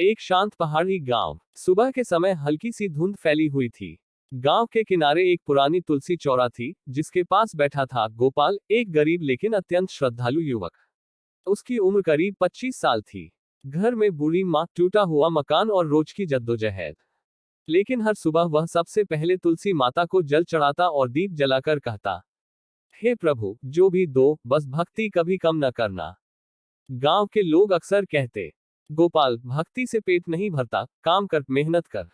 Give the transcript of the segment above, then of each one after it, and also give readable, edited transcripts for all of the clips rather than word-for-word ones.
एक शांत पहाड़ी गांव। सुबह के समय हल्की सी धुंध फैली हुई थी। गांव के किनारे एक पुरानी तुलसी चौरा थी, जिसके पास बैठा था गोपाल, एक गरीब लेकिन अत्यंत श्रद्धालु युवक। उसकी उम्र करीब 25 साल थी। घर में बूढ़ी माँ, टूटा हुआ मकान और रोज की जद्दोजहद। लेकिन हर सुबह वह सबसे पहले तुलसी माता को जल चढ़ाता और दीप जलाकर कहता, हे प्रभु, जो भी दो, बस भक्ति कभी कम न करना। गांव के लोग अक्सर कहते, गोपाल, भक्ति से पेट नहीं भरता, काम कर, मेहनत कर।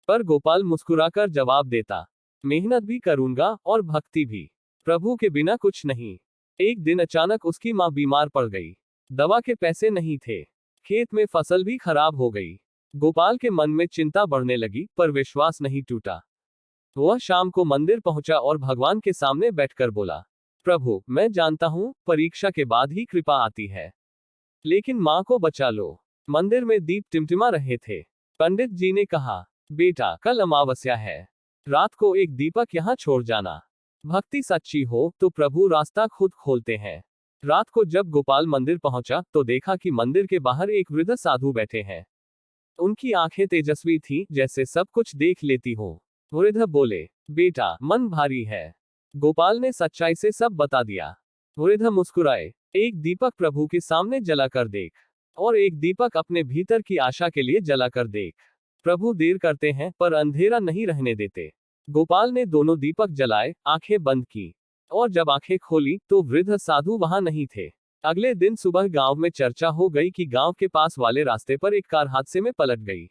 पर गोपाल मुस्कुराकर जवाब देता, मेहनत भी करूंगा और भक्ति भी। प्रभु के बिना कुछ नहीं। एक दिन अचानक उसकी मां बीमार पड़ गई। दवा के पैसे नहीं थे। खेत में फसल भी खराब हो गई। गोपाल के मन में चिंता बढ़ने लगी, पर विश्वास नहीं टूटा। वह शाम को मंदिर पहुंचा और भगवान के सामने बैठकर बोला, प्रभु, मैं जानता हूं परीक्षा के बाद ही कृपा आती है, लेकिन मां को बचा लो। मंदिर में दीप टिमटिमा रहे थे। पंडित जी ने कहा, बेटा, कल अमावस्या है। रात को एक दीपक यहाँ छोड़ जाना। भक्ति सच्ची हो तो प्रभु रास्ता खुद खोलते हैं। रात को जब गोपाल मंदिर पहुंचा तो देखा कि मंदिर के बाहर एक वृद्ध साधु बैठे हैं। उनकी आंखें तेजस्वी थीं, जैसे सब कुछ देख लेती हो। वृद्ध बोले, बेटा, मन भारी है। गोपाल ने सच्चाई से सब बता दिया। वृद्ध मुस्कुराए, एक दीपक प्रभु के सामने जलाकर देख, और एक दीपक अपने भीतर की आशा के लिए जलाकर देख। प्रभु देर करते हैं, पर अंधेरा नहीं रहने देते। गोपाल ने दोनों दीपक जलाए, आंखें बंद की, और जब आंखें खोली तो वृद्ध साधु वहां नहीं थे। अगले दिन सुबह गांव में चर्चा हो गई कि गांव के पास वाले रास्ते पर एक कार हादसे में पलट गई।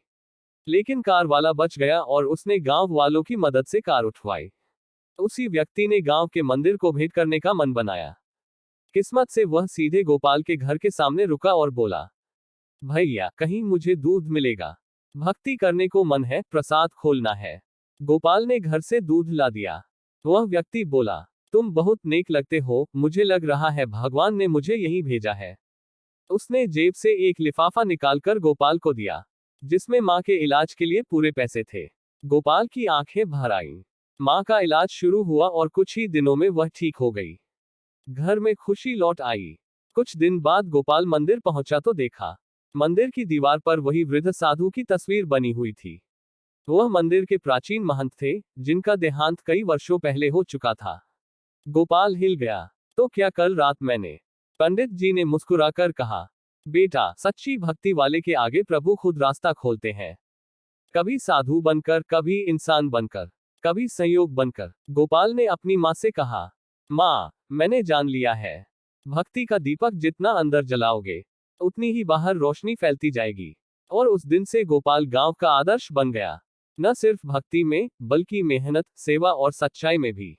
लेकिन कार वाला बच गया और उसने गांव वालों की मदद से कार उठवाई। उसी व्यक्ति ने गांव के मंदिर को भेंट करने का मन बनाया। किस्मत से वह सीधे गोपाल के घर के सामने रुका और बोला, भैया, कहीं मुझे दूध मिलेगा? भक्ति करने को मन है, प्रसाद खोलना है। गोपाल ने घर से दूध ला दिया। वह व्यक्ति बोला, तुम बहुत नेक लगते हो, मुझे लग रहा है भगवान ने मुझे यहीं भेजा है। उसने जेब से एक लिफाफा निकालकर गोपाल को दिया, जिसमें मां के इलाज के लिए पूरे पैसे थे। गोपाल की आंखें भर आईं। मां का इलाज शुरू हुआ और कुछ ही दिनों में वह ठीक हो गई। घर में खुशी लौट आई। कुछ दिन बाद गोपाल मंदिर पहुंचा तो देखा, मंदिर की दीवार पर वही वृद्ध साधु की तस्वीर बनी हुई थी। वह मंदिर के प्राचीन महंत थे, जिनका देहांत कई वर्षों पहले हो चुका था। गोपाल हिल गया। तो क्या कल रात मैंने? पंडित जी ने मुस्कुराकर कहा, बेटा, सच्ची भक्ति वाले के आगे प्रभु खुद रास्ता खोलते हैं। कभी साधु बनकर, कभी इंसान बनकर, कभी संयोग बनकर। गोपाल ने अपनी मां से कहा, मां, मैंने जान लिया है, भक्ति का दीपक जितना अंदर जलाओगे, उतनी ही बाहर रोशनी फैलती जाएगी। और उस दिन से गोपाल गांव का आदर्श बन गया। न सिर्फ भक्ति में, बल्कि मेहनत, सेवा और सच्चाई में भी।